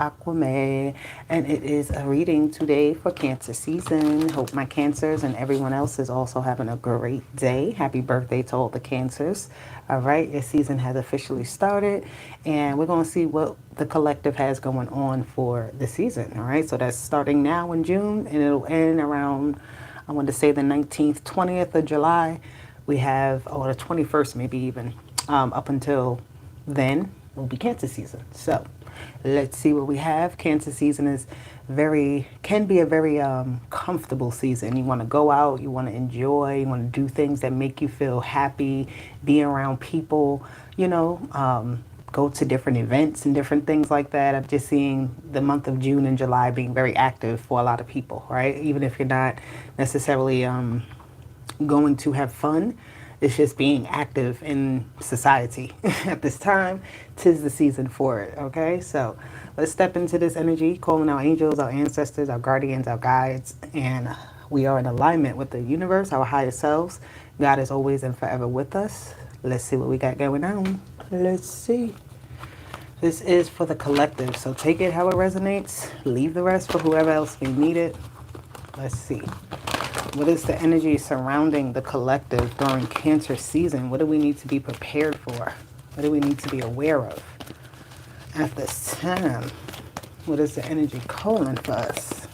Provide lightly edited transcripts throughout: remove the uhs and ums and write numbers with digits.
Aquame, and it is a reading today for Cancer season. Hope my Cancers and everyone else is also having a great day. Happy birthday to all the Cancers. All right, your season has officially started, and we're going to see what the collective has going on for the season. All right, so that's starting now in June, and it'll end around, I want to say, the 19th, 20th of July. We have, or the 21st, maybe even, up until then will be Cancer season. So let's see what we have. Cancer season is can be a very comfortable season. You want to go out, you want to enjoy, you want to do things that make you feel happy, be around people, go to different events and different things like that. I'm just seeing the month of June and July being very active for a lot of people, right? Even if you're not necessarily going to have fun, it's just being active in society at this time. 'Tis the season for it. Okay, so let's step into this energy, calling our angels, our ancestors, our guardians, our guides, and we are in alignment with the universe, our higher selves. God is always and forever with us. Let's see what we got going on. Let's see. This is for the collective, so take it how it resonates. Leave the rest for whoever else may need it. Let's see. What is the energy surrounding the collective during Cancer season? What do we need to be prepared for? What do we need to be aware of at this time? What is the energy calling for us?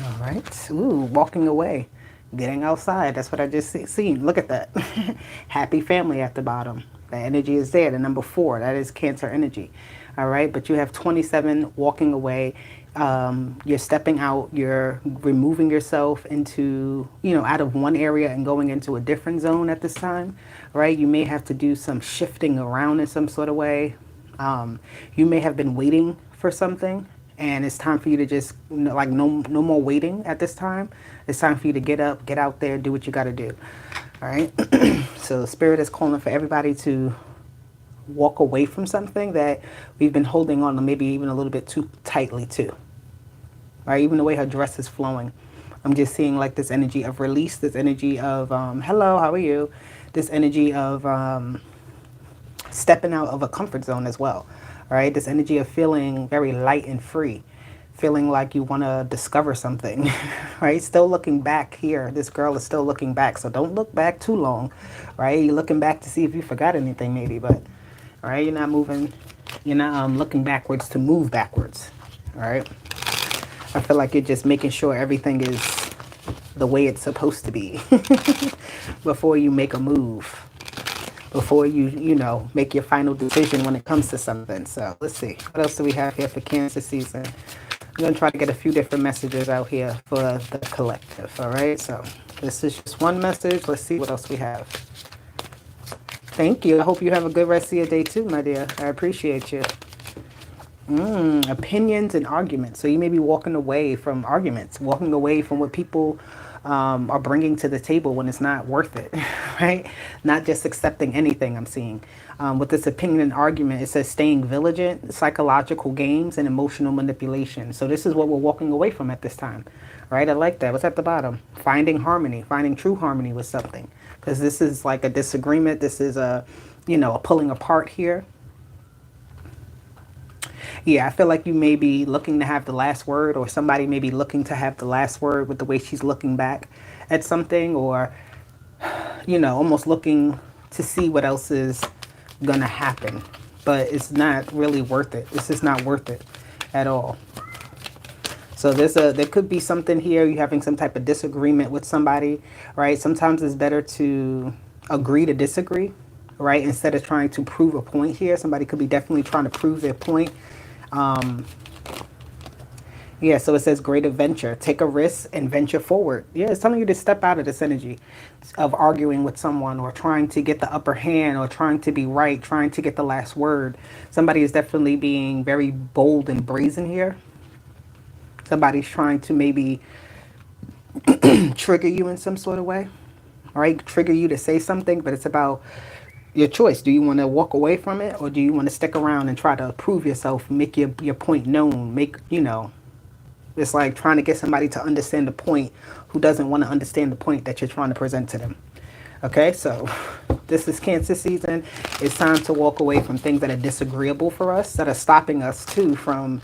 All right. Ooh, walking away. Getting outside. That's what I just seen. Look at that. Happy family at the bottom. The energy is there. The number 4. That is Cancer energy. All right, but you have 27 walking away. You're stepping out. You're removing yourself into, out of one area and going into a different zone at this time, right? You may have to do some shifting around in some sort of way. You may have been waiting for something, and it's time for you to just, no more waiting at this time. It's time for you to get up, get out there, do what you got to do. All right. So Spirit is calling for everybody to walk away from something that we've been holding on to, maybe even a little bit too tightly too. Right? Even the way her dress is flowing. I'm just seeing like this energy of release, this energy of hello, how are you? This energy of stepping out of a comfort zone as well. Right? This energy of feeling very light and free. Feeling like you want to discover something. Right? Still looking back here. This girl is still looking back. So don't look back too long. Right? You're looking back to see if you forgot anything maybe, but all right, you're not moving, you're not looking backwards to move backwards. All right. I feel like you're just making sure everything is the way it's supposed to be before you make a move, before you make your final decision when it comes to something. So let's see. What else do we have here for Cancer season? I'm going to try to get a few different messages out here for the collective. All right. So this is just one message. Let's see what else we have. Thank you. I hope you have a good rest of your day too, my dear. I appreciate you. Opinions and arguments. So you may be walking away from arguments, walking away from what people are bringing to the table when it's not worth it, right? Not just accepting anything I'm seeing. With this opinion and argument, it says staying vigilant, psychological games, and emotional manipulation. So this is what we're walking away from at this time, right? I like that. What's at the bottom? Finding harmony, finding true harmony with something. Because this is like a disagreement. This is a pulling apart here. Yeah, I feel like you may be looking to have the last word, or somebody may be looking to have the last word with the way she's looking back at something, or, almost looking to see what else is going to happen. But it's not really worth it. It's just not worth it at all. So there could be something here. You're having some type of disagreement with somebody, right? Sometimes it's better to agree to disagree, right? Instead of trying to prove a point here. Somebody could be definitely trying to prove their point. Yeah, so it says great adventure. Take a risk and venture forward. Yeah, it's telling you to step out of this energy of arguing with someone or trying to get the upper hand or trying to be right, trying to get the last word. Somebody is definitely being very bold and brazen here. Somebody's trying to maybe trigger you in some sort of way, all right? Trigger you to say something, but it's about your choice. Do you want to walk away from it, or do you want to stick around and try to prove yourself, make your point known, it's like trying to get somebody to understand the point who doesn't want to understand the point that you're trying to present to them. Okay, so This is Cancer season. It's time to walk away from things that are disagreeable for us, that are stopping us too from,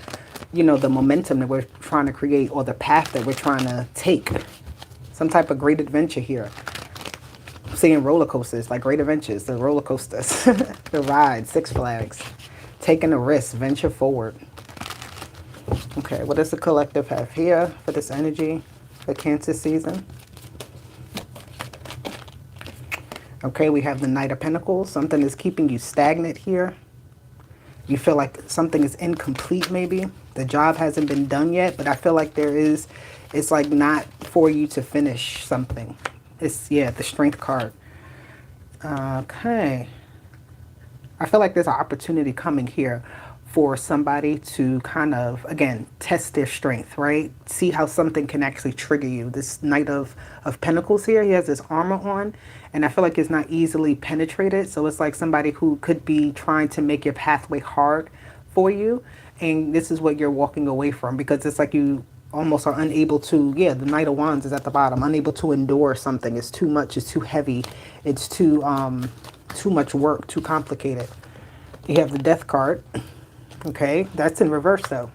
the momentum that we're trying to create or the path that we're trying to take. Some type of great adventure here. I'm seeing roller coasters, like great adventures, the roller coasters, the ride, Six Flags, taking a risk, venture forward. Okay, what does the collective have here for this energy for Cancer season? Okay, we have the Knight of Pentacles. Something is keeping you stagnant here. You feel like something is incomplete maybe. The job hasn't been done yet, but I feel like it's like not for you to finish something. It's, the Strength card. Okay. I feel like there's an opportunity coming here for somebody to kind of, again, test their strength, right? See how something can actually trigger you. This Knight of Pentacles here, he has this armor on, and I feel like it's not easily penetrated. So it's like somebody who could be trying to make your pathway hard for you. And this is what you're walking away from, because it's like you almost are unable to, the Knight of Wands is at the bottom, unable to endure something. It's too much, it's too heavy, it's too much work, too complicated. You have the Death card. Okay, that's in reverse though.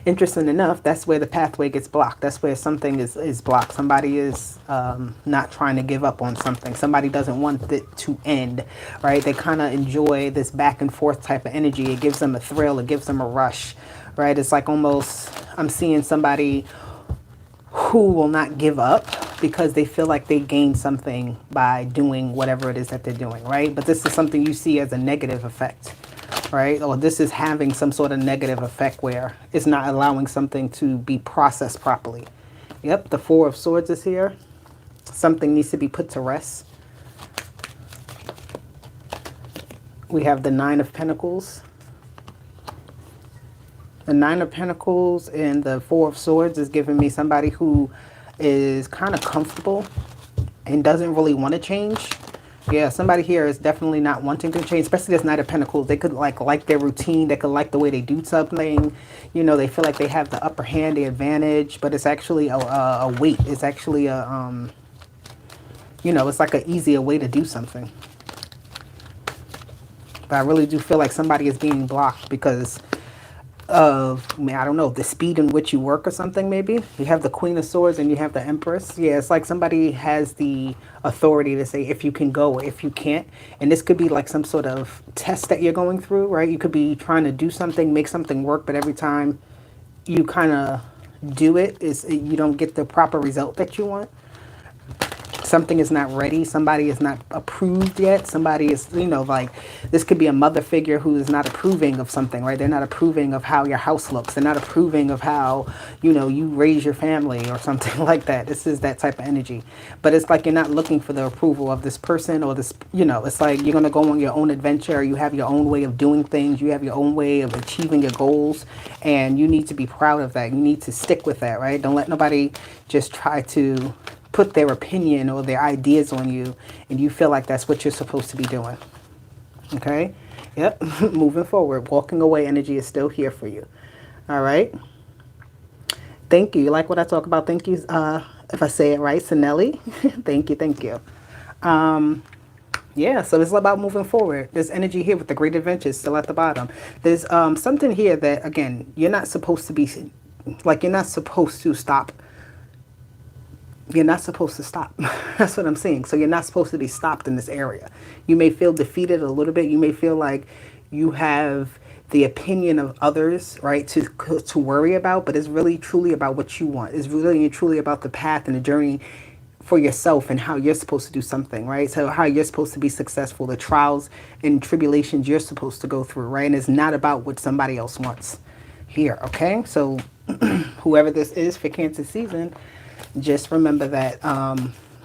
Interesting enough, that's where the pathway gets blocked. That's where something is blocked. Somebody is not trying to give up on something. Somebody doesn't want it to end, right? They kind of enjoy this back and forth type of energy. It gives them a thrill. It gives them a rush, right? It's like almost, I'm seeing somebody who will not give up because they feel like they gained something by doing whatever it is that they're doing, right? But this is something you see as a negative effect, right? Or this is having some sort of negative effect where it's not allowing something to be processed properly. Yep, the Four of Swords is here. Something needs to be put to rest. We have the Nine of Pentacles. The Nine of Pentacles and the Four of Swords is giving me somebody who is kind of comfortable and doesn't really want to change. Yeah, somebody here is definitely not wanting to change, especially this Knight of Pentacles. They could like their routine. They could like the way they do something. They feel like they have the upper hand, the advantage, but it's actually a weight. It's actually a, it's like an easier way to do something. But I really do feel like somebody is being blocked because of, I don't know, the speed in which you work or something maybe. You have the Queen of Swords and you have the Empress. Yeah, it's like somebody has the authority to say if you can go or if you can't. And this could be like some sort of test that you're going through, right? You could be trying to do something, make something work, but every time you kind of do it, you don't get the proper result that you want. Something is not ready. Somebody is not approved yet. Somebody is, like this could be a mother figure who is not approving of something, right? They're not approving of how your house looks. They're not approving of how, you raise your family or something like that. This is that type of energy. But it's like you're not looking for the approval of this person or this, it's like you're going to go on your own adventure. You have your own way of doing things. You have your own way of achieving your goals. And you need to be proud of that. You need to stick with that, right? Don't let nobody just try to put their opinion or their ideas on you and you feel like that's what you're supposed to be doing. Okay? Yep. Moving forward. Walking away energy is still here for you. All right. Thank you. You like what I talk about? Thank you. If I say it right, Sinelli. Thank you. Thank you. Yeah, so it's about moving forward. There's energy here with the great adventures still at the bottom. There's something here that, again, you're not supposed to be, like you're not supposed to stop. You're not supposed to stop. That's what I'm saying. So you're not supposed to be stopped in this area. You may feel defeated a little bit. You may feel like you have the opinion of others, right, to worry about, but it's really truly about what you want. It's really and truly about the path and the journey for yourself and how you're supposed to do something, right? So how you're supposed to be successful, the trials and tribulations you're supposed to go through, right? And it's not about what somebody else wants here, okay? So whoever this is for Cancer season, just remember that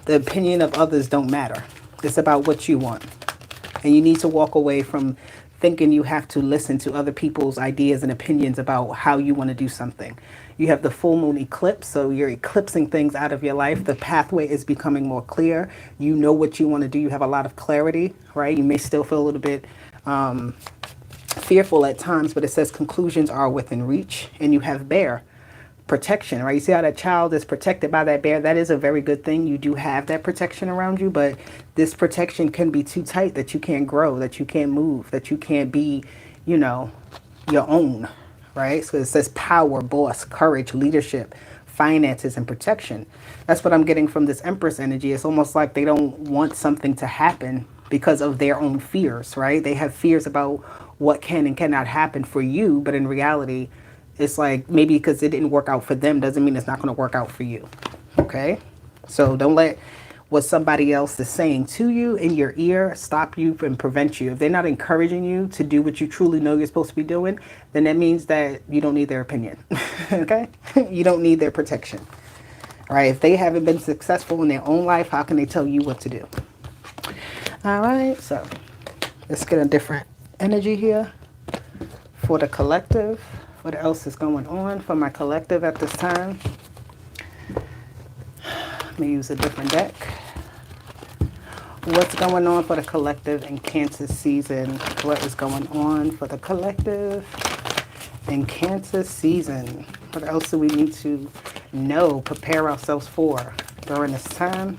the opinion of others don't matter. It's about what you want. And you need to walk away from thinking you have to listen to other people's ideas and opinions about how you want to do something. You have the full moon eclipse, so you're eclipsing things out of your life. The pathway is becoming more clear. You know what you want to do. You have a lot of clarity, right? You may still feel a little bit fearful at times, but it says conclusions are within reach. And you have bear. protection, right? You see how that child is protected by that bear? That is a very good thing. You do have that protection around you, but this protection can be too tight that you can't grow, that you can't move, that you can't be, you know, your own, right? So it says power, boss, courage, leadership, finances, and protection. That's what I'm getting from this Empress energy. It's almost like they don't want something to happen because of their own fears, right? They have fears about what can and cannot happen for you, but in reality, it's like maybe because it didn't work out for them doesn't mean it's not going to work out for you. Okay? So don't let what somebody else is saying to you in your ear stop you and prevent you. If they're not encouraging you to do what you truly know you're supposed to be doing, then that means that you don't need their opinion. Okay? You don't need their protection. All right? If they haven't been successful in their own life, how can they tell you what to do? All right, so let's get a different energy here for the collective. What else is going on for my collective at this time? Let me use a different deck. What's going on for the collective in Cancer season? What is going on for the collective in Cancer season? What else do we need to know, prepare ourselves for during this time?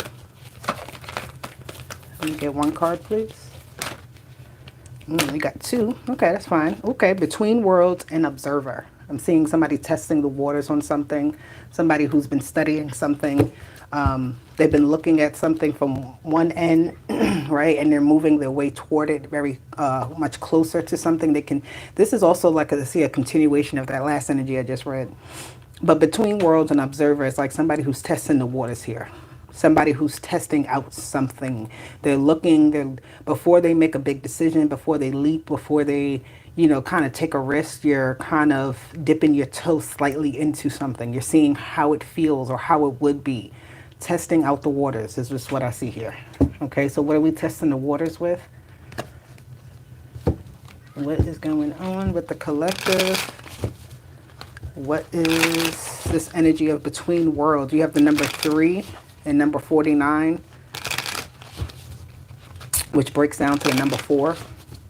Let me get one card, please. We got two. Okay, that's fine. Okay, between worlds and observer. I'm seeing somebody testing the waters on something, somebody who's been studying something. They've been looking at something from one end, right? And they're moving their way toward it very much closer to something they can. This is also like a continuation of that last energy I just read. But between worlds and observer, it's like somebody who's testing the waters here. Somebody who's testing out something. They're looking, before they make a big decision, before they leap, before they, kind of take a risk, you're kind of dipping your toe slightly into something. You're seeing how it feels or how it would be. Testing out the waters is just what I see here. Okay, so what are we testing the waters with? What is going on with the collective? What is this energy of between worlds? You have the number 3 and number 49, which breaks down to the number 4,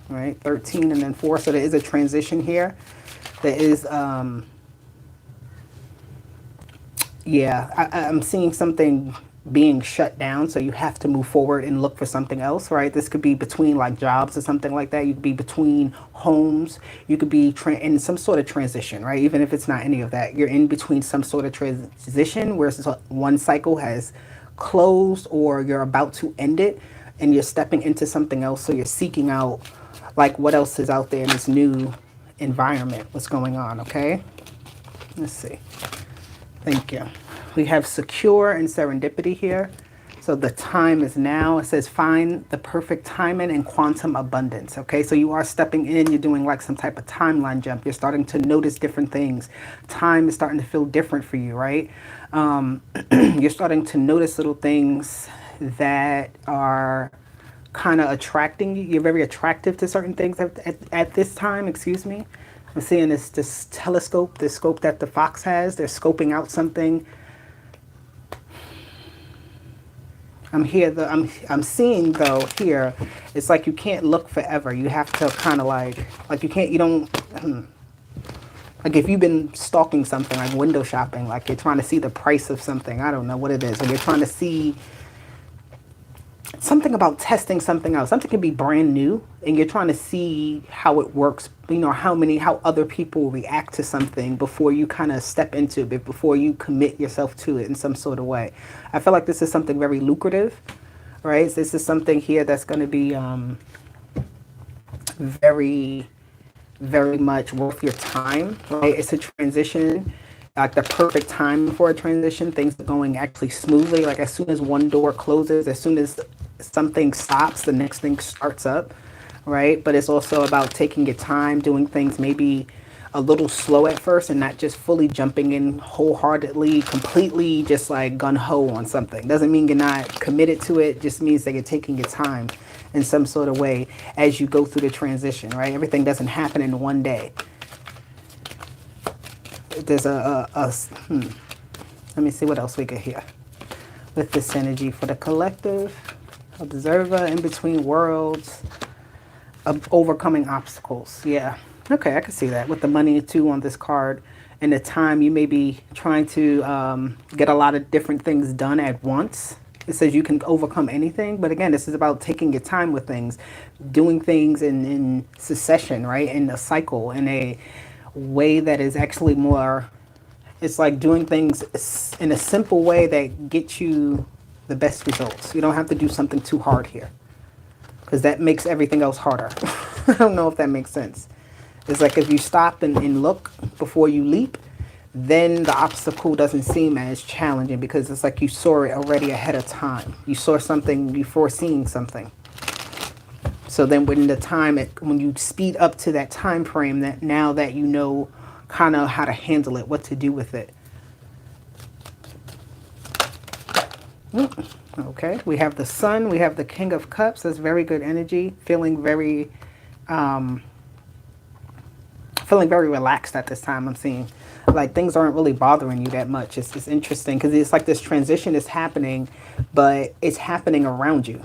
right? 13 and then 4. So there is a transition here. There is, I'm seeing something being shut down. So you have to move forward and look for something else, right? This could be between like jobs or something like that. You could be between homes. You could be in some sort of transition, right? Even if it's not any of that, you're in between some sort of transition where one cycle has closed or you're about to end it and you're stepping into something else. So you're seeking out like what else is out there in this new environment. What's going on? Okay. Let's see. Thank you. We have secure and serendipity here. So the time is now. It says find the perfect timing and quantum abundance. Okay, so you are stepping in. You're doing like some type of timeline jump. You're starting to notice different things. Time is starting to feel different for you, right? You're starting to notice little things that are kind of attracting you. You're very attractive to certain things at this time. Excuse me. I'm seeing this telescope, this scope that the fox has. They're scoping out something. I'm seeing though here, it's like you can't look forever. You have to kind of like if you've been stalking something, like window shopping, like you're trying to see the price of something. I don't know what it is. Or you're trying to see something about testing something out. Something can be brand new and you're trying to see how it works, how other people react to something before you kind of step into it, before you commit yourself to it in some sort of way. I feel like this is something very lucrative, right? So this is something here that's going to be very, very much worth your time, right? It's a transition, like the perfect time for a transition. Things are going actually smoothly. Like as soon as one door closes, as soon as something stops, the next thing starts up, right? But it's also about taking your time, doing things maybe a little slow at first and not just fully jumping in wholeheartedly, completely just like gun-ho on something. Doesn't mean you're not committed to it, just means that you're taking your time in some sort of way as you go through the transition, right? Everything doesn't happen in one day. There's let me see what else we get here with this energy for the collective. Observer, in between worlds, of overcoming obstacles. Yeah. Okay, I can see that with the money too on this card. and the time you may be trying to get a lot of different things done at once. It says you can overcome anything, but again, this is about taking your time with things, doing things in succession, right? In a cycle, in a way that is actually more, it's like doing things in a simple way that gets you the best results. You don't have to do something too hard here because that makes everything else harder. I don't know if that makes sense. It's like if you stop and look before you leap, then the obstacle doesn't seem as challenging because it's like you saw it already ahead of time. You saw something, you foreseeing something. So then when the time, when you speed up to that time frame, that now that you know kind of how to handle it, what to do with it. Okay, we have the Sun, we have the King of Cups. That's very good energy. Feeling very relaxed at this time. I'm seeing like things aren't really bothering you that much. It's interesting because it's like this transition is happening, but it's happening around you,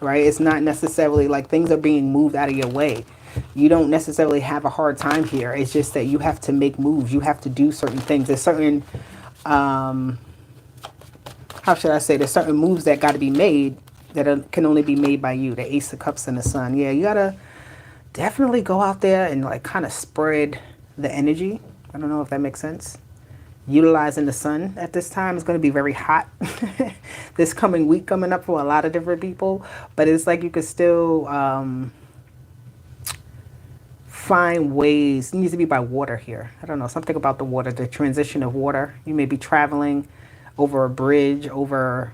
right? It's not necessarily like things are being moved out of your way. You don't necessarily have a hard time here. It's just that you have to make moves. You have to do certain things. There's certain, how should I say, there's certain moves that got to be made that can only be made by you. The Ace of Cups and the Sun. Yeah, you got to definitely go out there and like kind of spread the energy. I don't know if that makes sense. Utilizing the Sun at this time is going to be very hot. This coming week coming up for a lot of different people, but it's like you could still find ways. It needs to be by water here. I don't know, something about the water, the transition of water. You may be traveling over a bridge, over,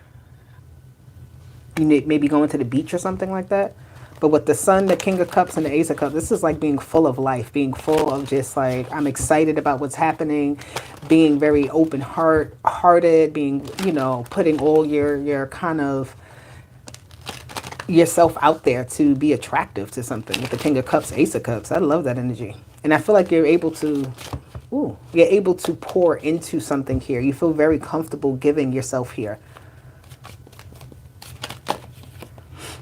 you may be going to the beach or something like that. But with the Sun, the King of Cups, and the Ace of Cups, this is like being full of life, being full of just like, I'm excited about what's happening, being very hearted, being, you know, putting all your kind of yourself out there to be attractive to something. With the King of Cups, Ace of Cups, I love that energy. And I feel like you're able to, you're able to pour into something here. You feel very comfortable giving yourself here.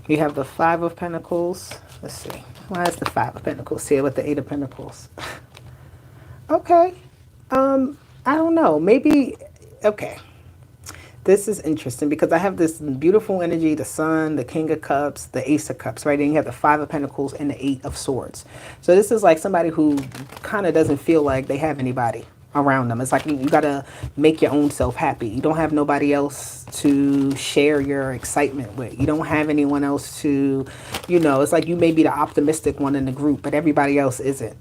You have the Five of Pentacles. Let's see. Why is the Five of Pentacles here with the Eight of Pentacles? Okay. I don't know. Maybe, okay. This is interesting because I have this beautiful energy, the Sun, the King of Cups, the Ace of Cups, right? And you have the Five of Pentacles and the Eight of Swords. So this is like somebody who kind of doesn't feel like they have anybody around them. It's like you got to make your own self happy. You don't have nobody else to share your excitement with. You don't have anyone else to, you know, it's like you may be the optimistic one in the group, but everybody else isn't.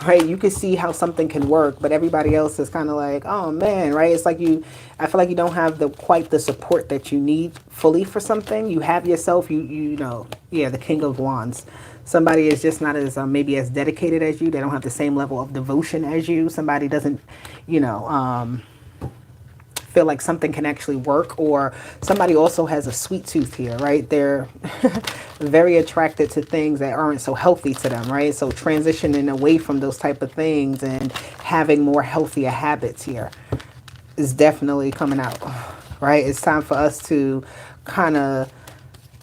Right? You can see how something can work, but everybody else is kind of like, oh man, right? It's like I feel like you don't have quite the support that you need fully for something. You have yourself, you know, yeah, the King of Wands. Somebody is just not as maybe as dedicated as you. They don't have the same level of devotion as you. Somebody doesn't, you know, feel like something can actually work, or somebody also has a sweet tooth here, right? They're very attracted to things that aren't so healthy to them, right? So transitioning away from those type of things and having more healthier habits here is definitely coming out, right? It's time for us to kind of,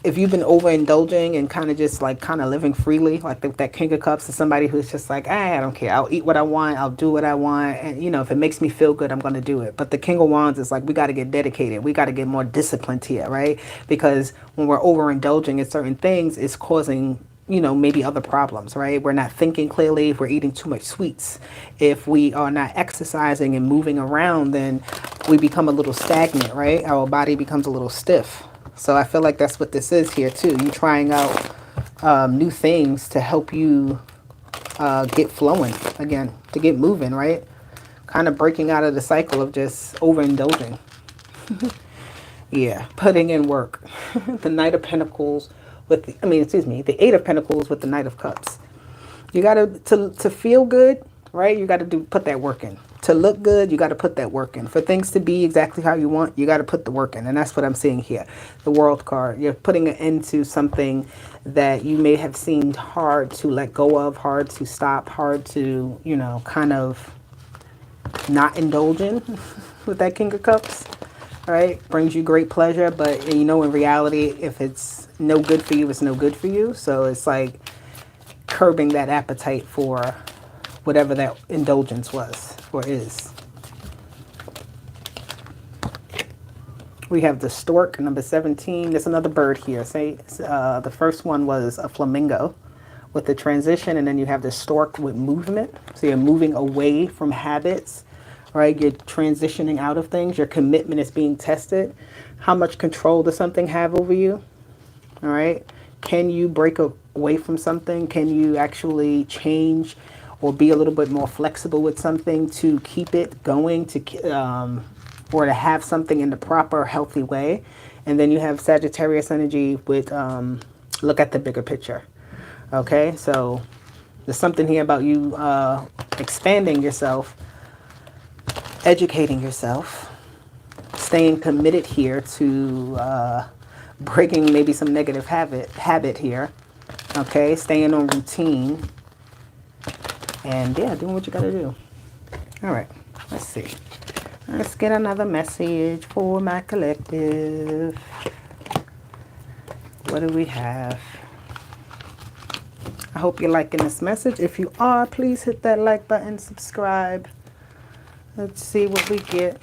if you've been overindulging and kind of just like kind of living freely, like that King of Cups is somebody who's just like, I don't care. I'll eat what I want. I'll do what I want. And, you know, if it makes me feel good, I'm going to do it. But the King of Wands is like, we got to get dedicated. We got to get more disciplined here, right? Because when we're overindulging in certain things, it's causing, you know, maybe other problems, right? We're not thinking clearly. If we're eating too much sweets, if we are not exercising and moving around, then we become a little stagnant, right? Our body becomes a little stiff. So I feel like that's what this is here too. You trying out new things to help you get flowing again, to get moving, right? Kind of breaking out of the cycle of just overindulging. Yeah, putting in work. The Knight of Pentacles with, the Eight of Pentacles with the Knight of Cups. You got to feel good, right? You got to put that work in. To look good, you got to put that work in. For things to be exactly how you want, you got to put the work in. And that's what I'm seeing here. The World card. You're putting an end to something that you may have seemed hard to let go of, hard to stop, hard to, you know, kind of not indulge in with that King of Cups. Right? Brings you great pleasure, but you know, in reality, if it's no good for you, it's no good for you. So it's like curbing that appetite for whatever that indulgence was. for is. We have the stork, number 17. There's another bird here. Say the first one was a flamingo with the transition, and then you have the stork with movement. So you're moving away from habits, right? You're transitioning out of things. Your commitment is being tested. How much control does something have over you? All right. Can you break away from something? Can you actually change or be a little bit more flexible with something to keep it going, or to have something in the proper, healthy way? And then you have Sagittarius energy with look at the bigger picture. Okay, so there's something here about you expanding yourself, educating yourself, staying committed here to breaking maybe some negative habit here. Okay, staying on routine, and yeah, doing what you gotta do. All right, let's see. Let's get another message for my collective. What do we have? I hope you're liking this message. If you are, please hit that like button, subscribe. Let's see what we get.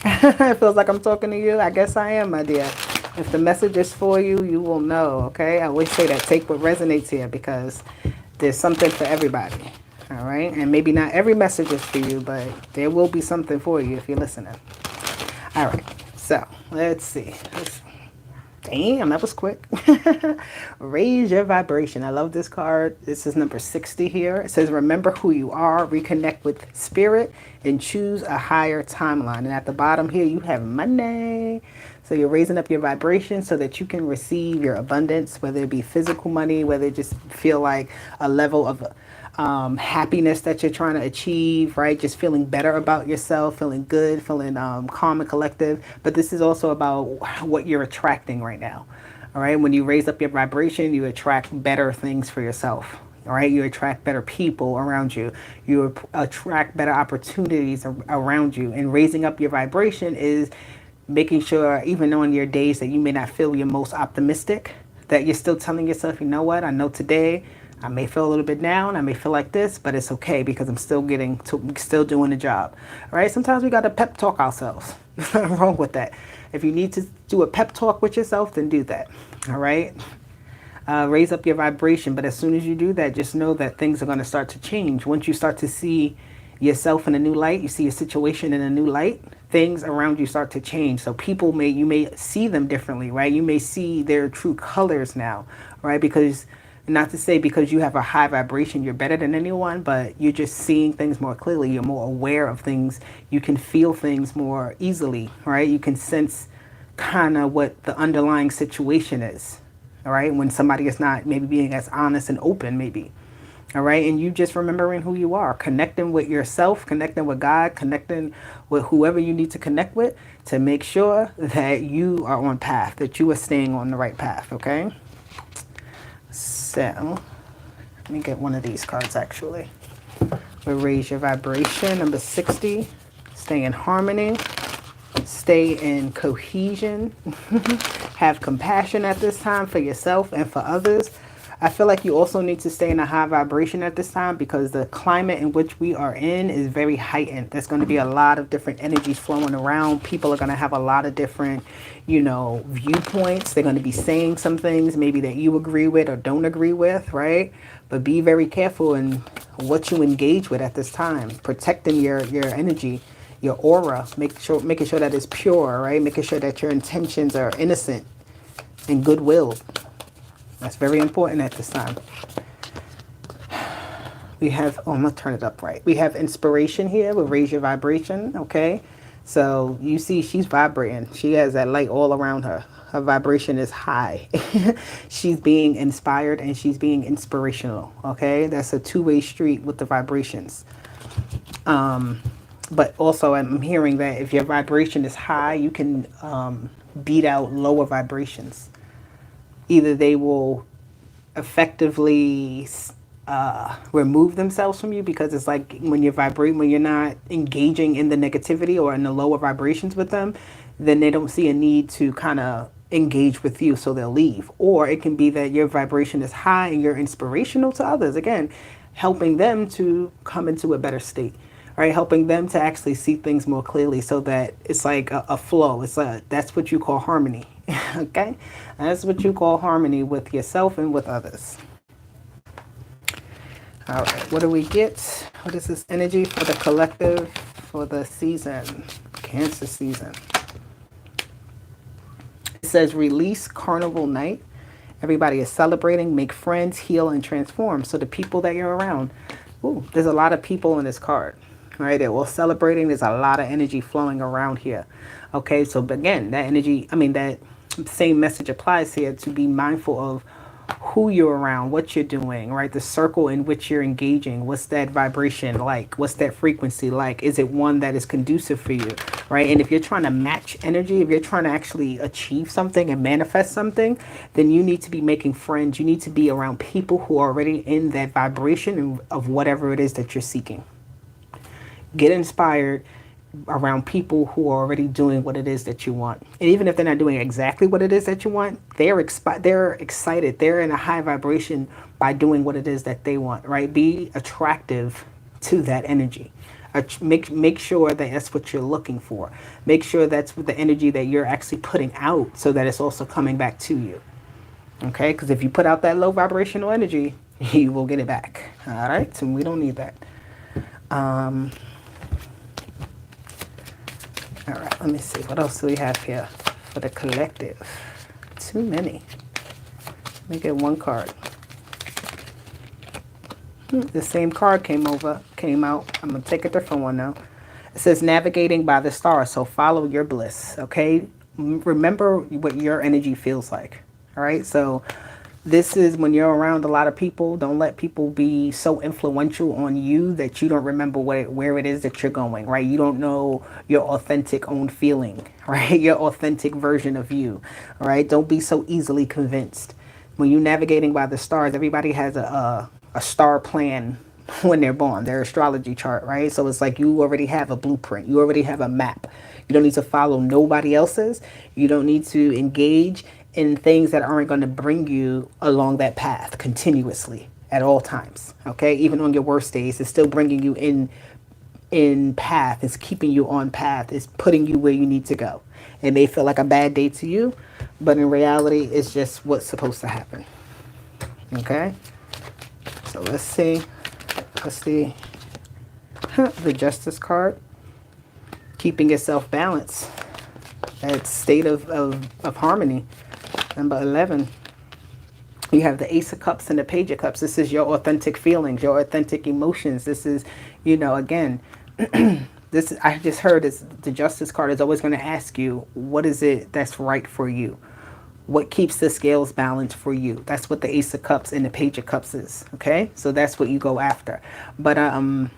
It feels like I'm talking to you. I guess I am, my dear. If the message is for you, you will know, okay? I always say that, take what resonates here, because there's something for everybody, all right? And maybe not every message is for you, but there will be something for you if you're listening. All right, so let's see. Damn, that was quick. Raise your vibration. I love this card. This is number 60 here. It says, remember who you are, reconnect with spirit, and choose a higher timeline. And at the bottom here, you have money. So you're raising up your vibration so that you can receive your abundance, whether it be physical money, whether it just feel like a level of happiness that you're trying to achieve, right? Just feeling better about yourself, feeling good, feeling calm and collective. But this is also about what you're attracting right now. All right. When you raise up your vibration, you attract better things for yourself. All right. You attract better people around you. You attract better opportunities around you. And raising up your vibration is making sure, even on your days that you may not feel your most optimistic, that you're still telling yourself, you know what, I know today I may feel a little bit down, I may feel like this, but it's okay because I'm still still doing the job. All right, sometimes we got to pep talk ourselves. There's nothing wrong with that. If you need to do a pep talk with yourself, then do that. All right, raise up your vibration. But as soon as you do that, just know that things are going to start to change. Once you start to see yourself in a new light, you see your situation in a new light, things around you start to change. So you may see them differently, right? You may see their true colors now, right? Because, not to say because you have a high vibration, you're better than anyone, but you're just seeing things more clearly. You're more aware of things. You can feel things more easily, right? You can sense kind of what the underlying situation is, all right? When somebody is not maybe being as honest and open, maybe. All right. And you just remembering who you are, connecting with yourself, connecting with God, connecting with whoever you need to connect with to make sure that you are on path, that you are staying on the right path. OK, so let me get one of these cards, actually. We'll raise your vibration. Number 60. Stay in harmony. Stay in cohesion. Have compassion at this time for yourself and for others. I feel like you also need to stay in a high vibration at this time because the climate in which we are in is very heightened. There's going to be a lot of different energies flowing around. People are going to have a lot of different, viewpoints. They're going to be saying some things maybe that you agree with or don't agree with, right? But be very careful in what you engage with at this time. Protecting your energy, your aura, making sure that it's pure, right? Making sure that your intentions are innocent and goodwill. That's very important at this time. We have, I'm going to turn it up right. We have inspiration here. We'll raise your vibration, okay? So you see she's vibrating. She has that light all around her. Her vibration is high. She's being inspired and she's being inspirational, okay? That's a two-way street with the vibrations. But also I'm hearing that if your vibration is high, you can beat out lower vibrations. Either they will effectively remove themselves from you because it's like when you vibrate, when you're not engaging in the negativity or in the lower vibrations with them, then they don't see a need to kind of engage with you, so they'll leave. Or it can be that your vibration is high and you're inspirational to others. Again, helping them to come into a better state, right? Helping them to actually see things more clearly so that it's like a flow. That's what you call harmony, okay? That's what you call harmony with yourself and with others. All right, what do we get? What is this energy for the collective for the season, Cancer season? It says release carnival night. Everybody is celebrating, make friends, heal, and transform. So the people that you're around, ooh, there's a lot of people in this card, right? They're all celebrating. There's a lot of energy flowing around here. Okay, so again, that energy, that same message applies here to be mindful of who you're around, what you're doing, right? The circle in which you're engaging. What's that vibration like? What's that frequency like? Is it one that is conducive for you, right? And if you're trying to match energy, if you're trying to actually achieve something and manifest something, then you need to be making friends. You need to be around people who are already in that vibration of whatever it is that you're seeking. Get inspired around people who are already doing what it is that you want. And even if they're not doing exactly what it is that you want, they're excited. They're in a high vibration by doing what it is that they want, right? Be attractive to that energy. Make sure that that's what you're looking for. Make sure that's the energy that you're actually putting out so that it's also coming back to you. Okay? Because if you put out that low vibrational energy, you will get it back. All right? So we don't need that. All right, let me see. What else do we have here for the collective? Too many. Let me get one card. The same card came out. I'm going to take a different one now. It says navigating by the stars. So follow your bliss, okay? Remember what your energy feels like, all right? So this is when you're around a lot of people. Don't let people be so influential on you that you don't remember where it is that you're going, right? You don't know your authentic own feeling, right? Your authentic version of you, all right? Don't be so easily convinced. When you're navigating by the stars, everybody has a star plan when they're born, their astrology chart, right? So it's like you already have a blueprint. You already have a map. You don't need to follow nobody else's. You don't need to engage in things that aren't going to bring you along that path continuously at all times. Okay, even on your worst days, it's still bringing you in path. It's keeping you on path. It's putting you where you need to go. It may feel like a bad day to you, but in reality, it's just what's supposed to happen. Okay, so let's see. The Justice card, keeping yourself balanced. That state of harmony. Number 11, you have the Ace of Cups and the Page of Cups. This is your authentic feelings, your authentic emotions. This is, again, I just heard the Justice card is always going to ask you, what is it that's right for you? What keeps the scales balanced for you? That's what the Ace of Cups and the Page of Cups is, okay? So that's what you go after. But I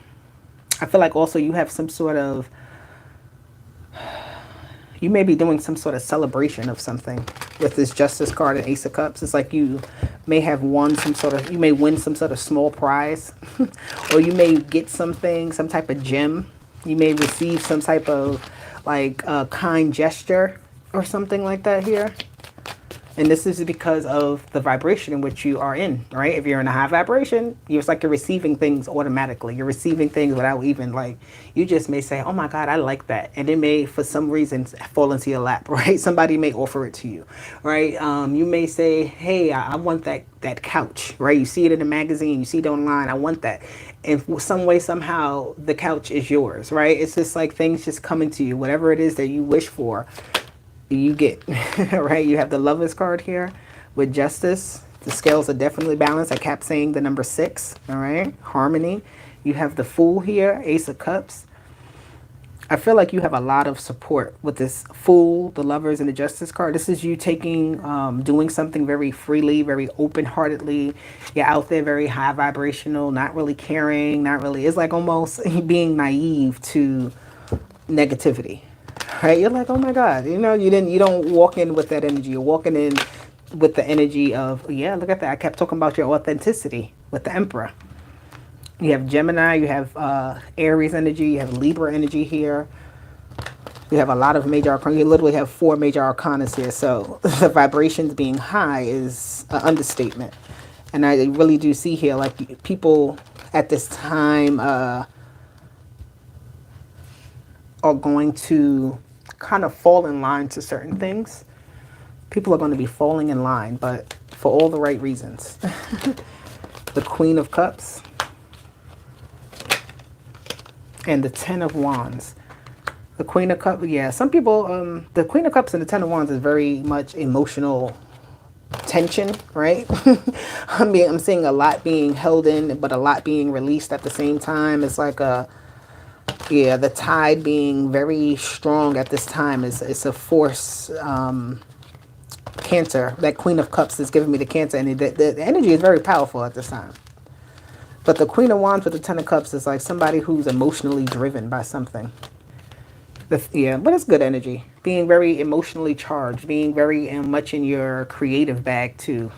feel like also you have some sort of, you may be doing some sort of celebration of something with this Justice card and Ace of Cups. It's like you may have you may win some sort of small prize, or you may get something, some type of gem. You may receive some type of kind gesture or something like that here. And this is because of the vibration in which you are in, right? If you're in a high vibration, it's like you're receiving things automatically. You're receiving things without even you just may say, oh my God, I like that. And it may, for some reason, fall into your lap, right? Somebody may offer it to you, right? You may say, hey, I want that couch, right? You see it in a magazine, you see it online, I want that. And some way, somehow, the couch is yours, right? It's just like things just coming to you, whatever it is that you wish for. You get, right? You have the Lovers card here with Justice. The scales are definitely balanced. I kept saying the number 6, all right? Harmony. You have the Fool here, Ace of Cups. I feel like you have a lot of support with this Fool, the Lovers, and the Justice card. This is you doing something very freely, very open-heartedly. You're out there very high vibrational, not really caring, it's like almost being naive to negativity. Right, you're like, oh my God, you don't walk in with that energy. You're walking in with the energy of, yeah, look at that. I kept talking about your authenticity with the Emperor. You have Gemini, you have Aries energy, you have Libra energy here. You have a lot of major arcana. You literally have 4 major arcanas here. So the vibrations being high is an understatement. And I really do see here, people at this time are going to kind of fall in line to certain things. People are going to be falling in line, but for all the right reasons. The Queen of Cups and the Ten of Wands. The Queen of Cups, yeah, some people, the Queen of Cups and the Ten of Wands is very much emotional tension, right? I'm seeing a lot being held in, but a lot being released at the same time. It's like yeah, the tide being very strong at this time is it's a force. Cancer, that Queen of Cups is giving me the Cancer, and the energy is very powerful at this time. But the Queen of Wands with the Ten of Cups is like somebody who's emotionally driven by something. Yeah, but it's good energy. Being very emotionally charged, being very much in your creative bag too.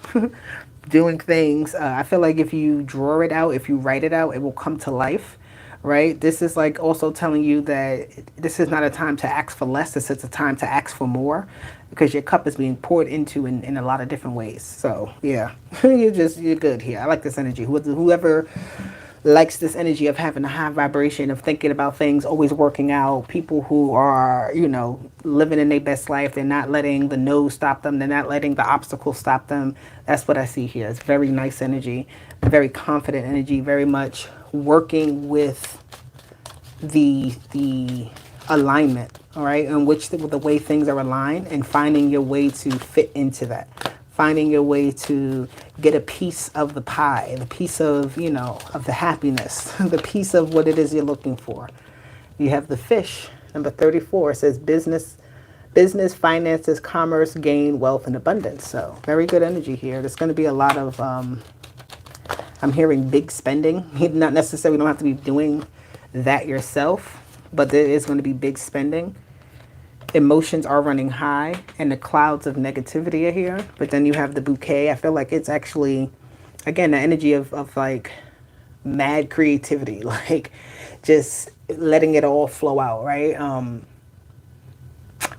Doing things. I feel like if you draw it out, if you write it out, it will come to life, right? This is like also telling you that this is not a time to ask for less. This is a time to ask for more, because your cup is being poured into in a lot of different ways. So yeah, you're good here. I like this energy. Whoever likes this energy of having a high vibration, of thinking about things, always working out, people who are, living in their best life, they're not letting the no's stop them, they're not letting the obstacles stop them. That's what I see here. It's very nice energy, very confident energy, very much working with the alignment, all right, in which the way things are aligned, and finding your way to fit into that. Finding your way to get a piece of the pie, the piece of, of the happiness, the piece of what it is you're looking for. You have the Fish, number 34. It says business, finances, commerce, gain, wealth, and abundance. So very good energy here. There's going to be a lot of, I'm hearing big spending. Not necessarily, you don't have to be doing that yourself, but there is going to be big spending. Emotions are running high, and the clouds of negativity are here. But then you have the Bouquet. I feel like it's actually, again, the energy of like mad creativity, like just letting it all flow out, right?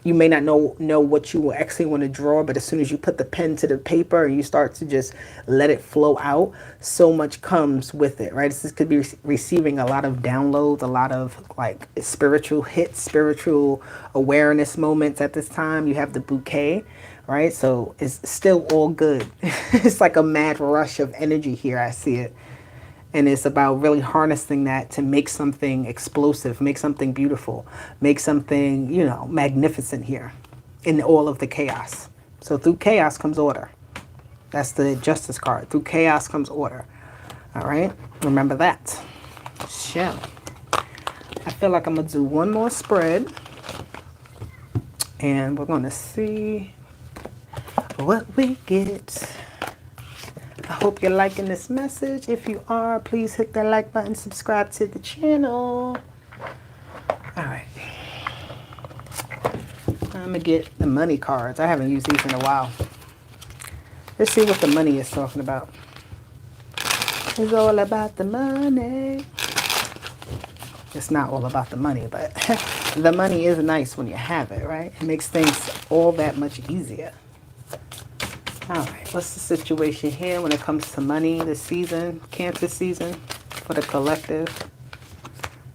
You may not know what you actually want to draw, but as soon as you put the pen to the paper and you start to just let it flow out, so much comes with it, right? This could be receiving a lot of downloads, a lot of like spiritual hits, spiritual awareness moments at this time. You have the Bouquet, right? So it's still all good. It's like a mad rush of energy here. I see it. And it's about really harnessing that to make something explosive, make something beautiful, make something, magnificent here in all of the chaos. So through chaos comes order. That's the Justice card. Through chaos comes order. All right? Remember that. So I feel like I'm going to do one more spread. And we're going to see what we get. I hope you're liking this message. If you are, please hit that like button, subscribe to the channel. All right. I'm going to get the money cards. I haven't used these in a while. Let's see what the money is talking about. It's all about the money. It's not all about the money, but the money is nice when you have it, right? It makes things all that much easier. All right, what's the situation here when it comes to money this season, Cancer season, for the collective?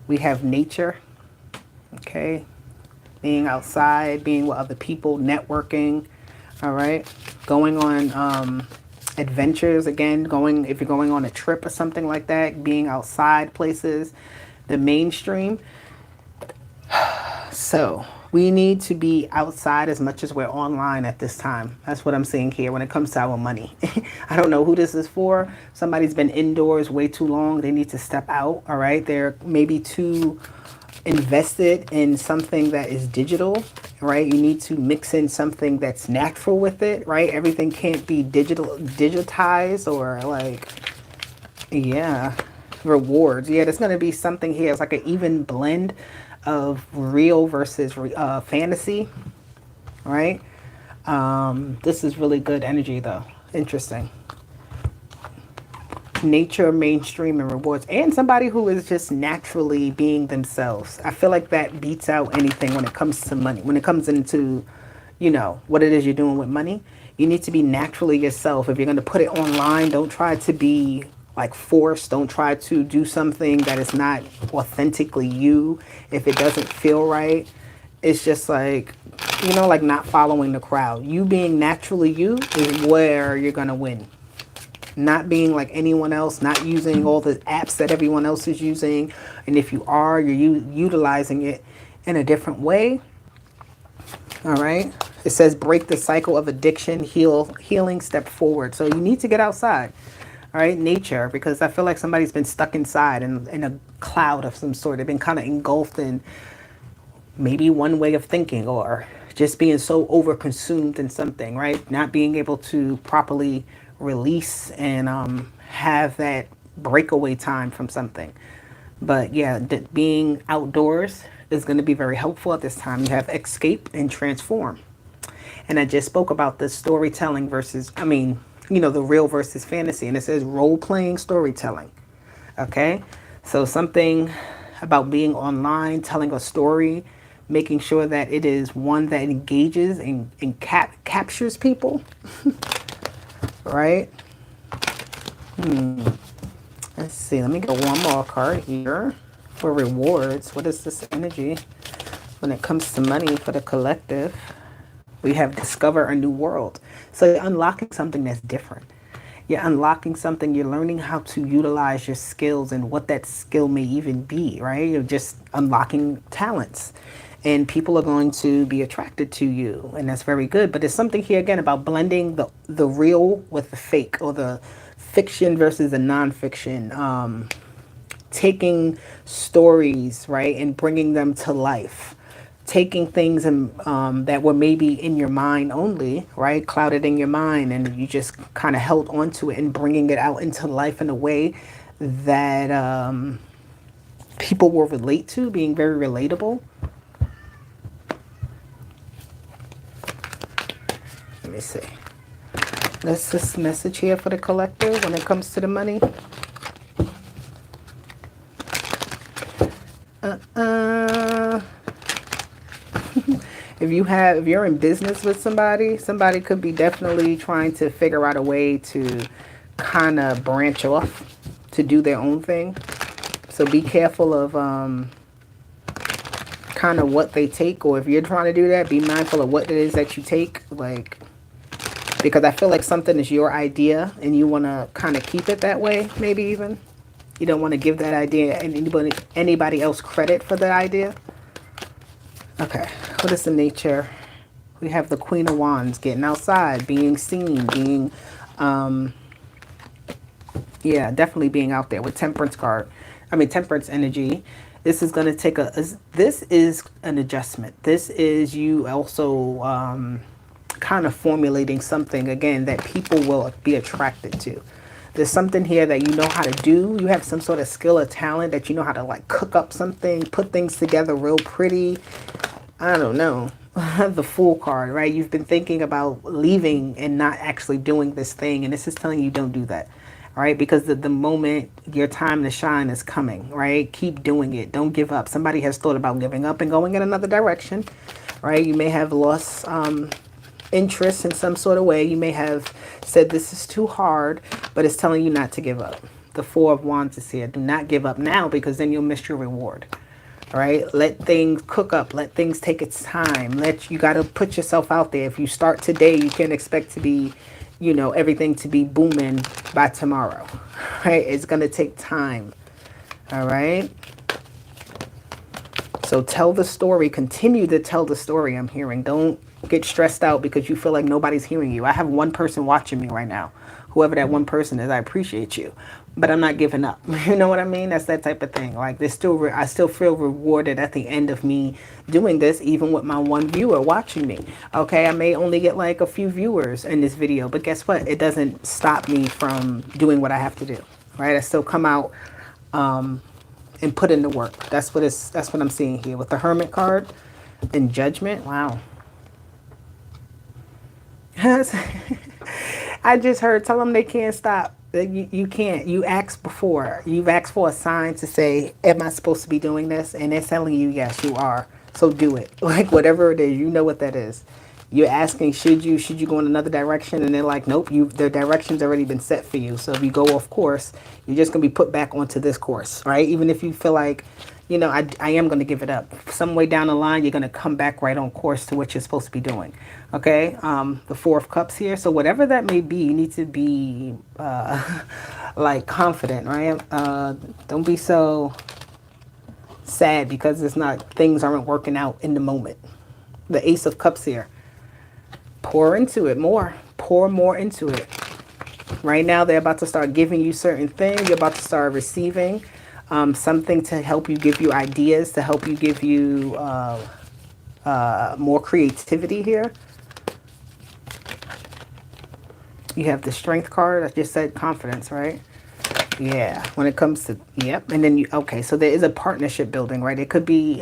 We have nature, okay? Being outside, being with other people, networking, all right? Going on adventures, again, if you're going on a trip or something like that, being outside places, the mainstream. So we need to be outside as much as we're online at this time. That's what I'm seeing here when it comes to our money. I don't know who this is for. Somebody's been indoors way too long. They need to step out, all right? They're maybe too invested in something that is digital, right? You need to mix in something that's natural with it, right? Everything can't be digitized or like, yeah, rewards. Yeah, there's going to be something here. It's like an even blend of real versus fantasy, right? This is really good energy though. Interesting. Nature, mainstream, and rewards, and somebody who is just naturally being themselves. I feel like that beats out anything when it comes to money. When it comes into, what it is you're doing with money, you need to be naturally yourself. If you're going to put it online, don't try to be like force. Don't try to do something that is not authentically you if it doesn't feel right. It's just like, like not following the crowd. You being naturally you is where you're going to win. Not being like anyone else, not using all the apps that everyone else is using. And if you are, you're utilizing it in a different way. All right. It says break the cycle of addiction, healing, step forward. So you need to get outside. All right. Nature, because I feel like somebody's been stuck inside in a cloud of some sort. They've been kind of engulfed in maybe one way of thinking, or just being so over consumed in something, right? Not being able to properly release and have that breakaway time from something. But yeah, being outdoors is going to be very helpful at this time. You have escape and transform. And I just spoke about the storytelling versus, the real versus fantasy. And it says role playing storytelling. Okay. So something about being online, telling a story, making sure that it is one that engages and captures people. Right? Let's see. Let me get one more card here for rewards. What is this energy when it comes to money for the collective? We have discover a new world. So you're unlocking something that's different. You're unlocking something. You're learning how to utilize your skills and what that skill may even be, right? You're just unlocking talents. And people are going to be attracted to you. And that's very good. But there's something here, again, about blending the real with the fake, or the fiction versus the nonfiction. Taking stories, right, and bringing them to life. Taking things that were maybe in your mind only, right, clouded in your mind, and you just kind of held onto it, and bringing it out into life in a way that people will relate to, being very relatable. Let me see. That's this message here for the collective when it comes to the money. If you're in business with somebody could be definitely trying to figure out a way to kind of branch off to do their own thing. So be careful of kind of what they take, or if you're trying to do that, be mindful of what it is that you take, like, because I feel like something is your idea and you want to kind of keep it that way. Maybe even you don't want to give that idea and anybody else credit for the idea. Okay, what is the nature? We have the Queen of Wands, getting outside, being seen, being, definitely being out there with Temperance card. Temperance energy. This is going to take this is an adjustment. This is you also kind of formulating something, again, that people will be attracted to. There's something here that you know how to do. You have some sort of skill or talent that you know how to, like, cook up something, put things together real pretty. I don't know. The Fool card, right? You've been thinking about leaving and not actually doing this thing. And this is telling you don't do that. All right. Because the moment your time to shine is coming, right? Keep doing it. Don't give up. Somebody has thought about giving up and going in another direction, right? You may have lost interest in some sort of way. You may have said this is too hard, but it's telling you not to give up. The Four of Wands is here. Do not give up now, because then you'll miss your reward. All right. Let things cook up. Let things take its time. You got to put yourself out there. If you start today, you can expect to be, everything to be booming by tomorrow. Right. It's going to take time. All right. So tell the story. Continue to tell the story. I'm hearing. Don't get stressed out because you feel like nobody's hearing you. I have one person watching me right now. Whoever that one person is, I appreciate you, but I'm not giving up. You know what I mean? That's that type of thing. Like, I still feel rewarded at the end of me doing this, even with my one viewer watching me. Okay, I may only get like a few viewers in this video, but guess what? It doesn't stop me from doing what I have to do. Right? I still come out and put in the work. That's what I'm seeing here with the Hermit card and Judgment. Wow. I just heard, tell them they can't stop. You can't. You asked before. You've asked for a sign to say, am I supposed to be doing this? And they're telling you, yes, you are. So do it. Like, whatever it is, you know what that is. You're asking, should you go in another direction? And they're like, nope, the direction's already been set for you. So if you go off course, you're just gonna be put back onto this course, right? Even if you feel like, I am gonna give it up. Some way down the line, you're gonna come back right on course to what you're supposed to be doing. Okay, the Four of Cups here. So whatever that may be, you need to be like confident, right? Don't be so sad because things aren't working out in the moment. The Ace of Cups here. Pour into it more. Pour more into it. Right now, they're about to start giving you certain things. You're about to start receiving something to help you, give you ideas, to help you, give you more creativity here. You have the Strength card. I just said confidence, right? Yeah, when it comes to, yep. And then okay, so there is a partnership building, right? It could be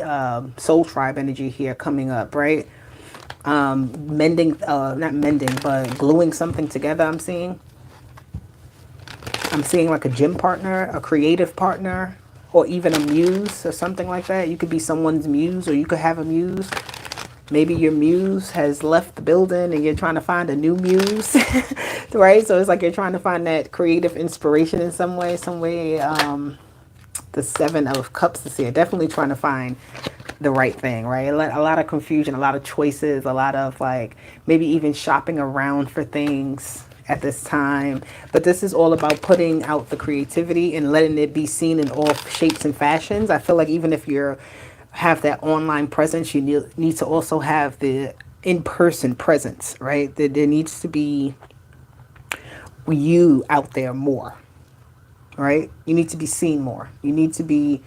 soul tribe energy here coming up, right? Mending, not mending, but gluing something together. I'm seeing like a gym partner, a creative partner, or even a muse or something like that. You could be someone's muse, or you could have a muse. Maybe your muse has left the building and you're trying to find a new muse, right? So it's like you're trying to find that creative inspiration in some way, the Seven of Cups is here. Definitely trying to find the right thing, right? A lot of confusion, a lot of choices, a lot of like maybe even shopping around for things at this time. But this is all about putting out the creativity and letting it be seen in all shapes and fashions. I feel like even if you're have that online presence, you need to also have the in-person presence, right? There needs to be you out there more, right? You need to be seen more. You need to be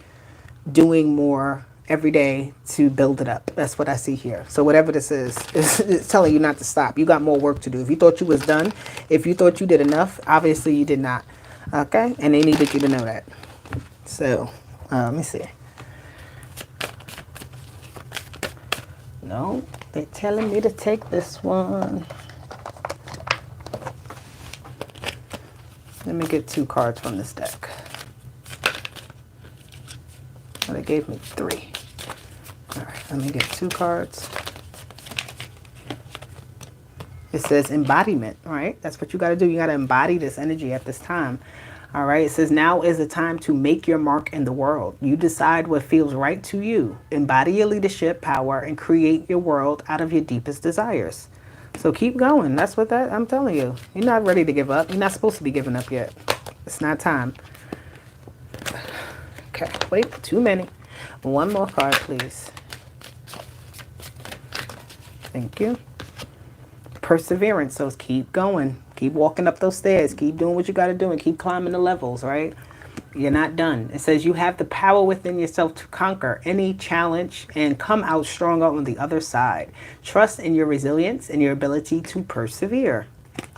doing more every day to build it up. That's what I see here. So whatever this is, it's telling you not to stop. You got more work to do. If you thought you was done, if you thought you did enough, obviously you did not. Okay? And they needed you to know that. So, let me see. No, they're telling me to take this one. Let me get 2 cards from this deck. Well, they gave me 3. All right, let me get 2 cards. It says embodiment, right? That's what you got to do. You got to embody this energy at this time. All right, it says now is the time to make your mark in the world. You decide what feels right to you. Embody your leadership power and create your world out of your deepest desires. So keep going. That's what I'm telling you. You're not ready to give up. You're not supposed to be giving up yet. It's not time. Okay, wait, too many. 1 more card, please. Thank you. Perseverance. So keep going. Keep walking up those stairs. Keep doing what you got to do and keep climbing the levels, right? You're not done. It says you have the power within yourself to conquer any challenge and come out stronger on the other side. Trust in your resilience and your ability to persevere.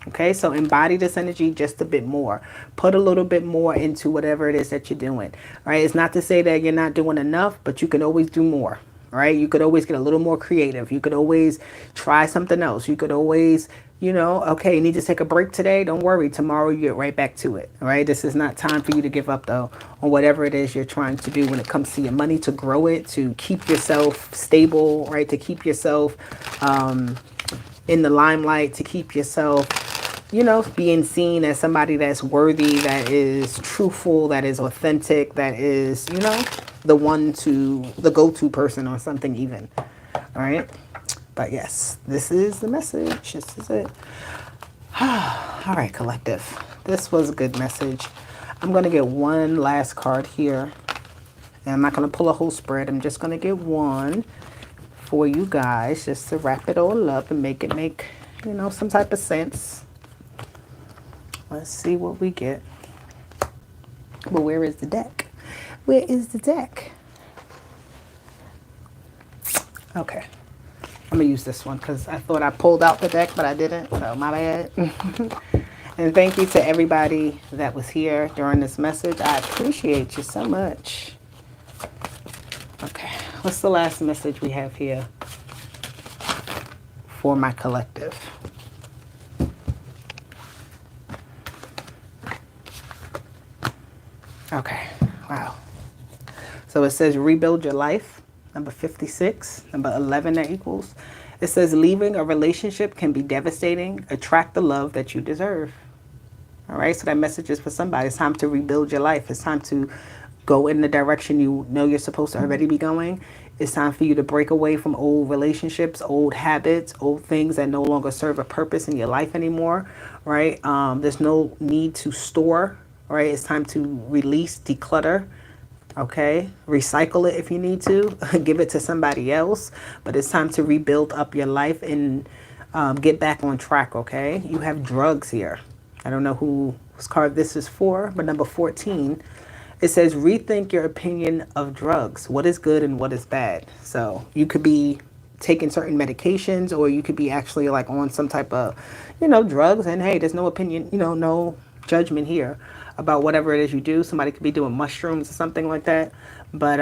Okay, so embody this energy just a bit more. Put a little bit more into whatever it is that you're doing. All right, it's not to say that you're not doing enough, but you can always do more. Right? You could always get a little more creative. You could always try something else. You could always, okay, you need to take a break today. Don't worry. Tomorrow you get right back to it. All right? This is not time for you to give up, though, on whatever it is you're trying to do when it comes to your money, to grow it, to keep yourself stable, right? To keep yourself in the limelight, to keep yourself, being seen as somebody that's worthy, that is truthful, that is authentic, that is, the go-to person or something even. All right. But yes, this is the message. This is it. All right, collective. This was a good message. I'm going to get 1 last card here. And I'm not going to pull a whole spread. I'm just going to get 1 for you guys just to wrap it all up and make it make, some type of sense. Let's see what we get. But where is the deck? Where is the deck? Okay. I'm going to use this one because I thought I pulled out the deck, but I didn't. So my bad. And thank you to everybody that was here during this message. I appreciate you so much. Okay. What's the last message we have here for my collective? Okay. Wow. So it says rebuild your life. Number 56, number 11 that equals. It says leaving a relationship can be devastating. Attract the love that you deserve. All right, so that message is for somebody. It's time to rebuild your life. It's time to go in the direction you know you're supposed to already be going. It's time for you to break away from old relationships, old habits, old things that no longer serve a purpose in your life anymore, right? There's no need to store, right? It's time to release, declutter, okay? Recycle it if you need to, give it to somebody else, but it's time to rebuild up your life and get back on track, okay? You have drugs here. I don't know whose card this is for, but number 14, it says rethink your opinion of drugs. What is good and what is bad? So you could be taking certain medications, or you could be actually like on some type of, drugs. And hey, there's no opinion, no judgment here about whatever it is you do. Somebody could be doing mushrooms or something like that. But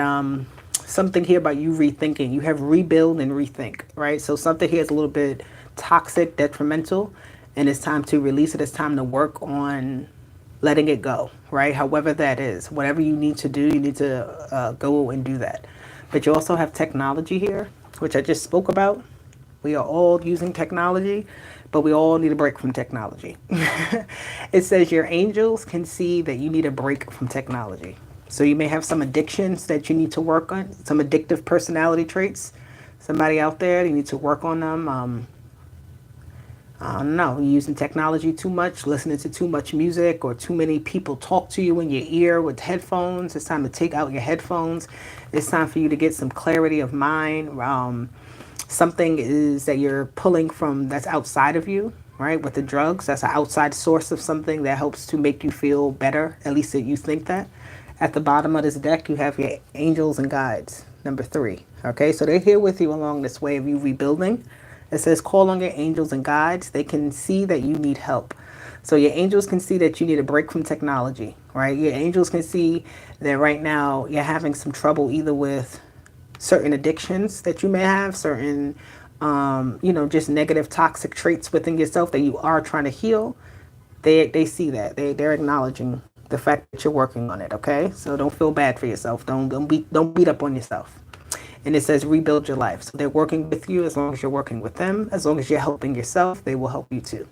something here about you rethinking. You have rebuild and rethink, right? So something here is a little bit toxic, detrimental, and it's time to release it. It's time to work on letting it go, right? However that is, whatever you need to do, you need to go and do that. But you also have technology here, which I just spoke about. We are all using technology, but we all need a break from technology. It says your angels can see that you need a break from technology. So you may have some addictions that you need to work on, some addictive personality traits. Somebody out there, you need to work on them. I don't know, you're using technology too much, listening to too much music, or too many people talk to you in your ear with headphones. It's time to take out your headphones. It's time for you to get some clarity of mind. Something is that you're pulling from that's outside of you, right? With the drugs, that's an outside source of something that helps to make you feel better, at least that you think that. At the bottom of this deck, you have your angels and guides, number 3. Okay, so they're here with you along this way of you rebuilding. It says call on your angels and guides. They can see that you need help. So your angels can see that you need a break from technology, right? Your angels can see that right now you're having some trouble either with certain addictions that you may have, certain, just negative toxic traits within yourself that you are trying to heal. They see that. They're acknowledging the fact that you're working on it, okay? So don't feel bad for yourself. Don't beat up on yourself. And it says rebuild your life. So they're working with you as long as you're working with them. As long as you're helping yourself, they will help you too.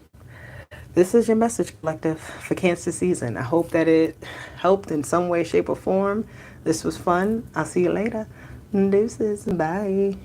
This is your message, collective, for Cancer season. I hope that it helped in some way, shape, or form. This was fun. I'll see you later. Deuces. Bye.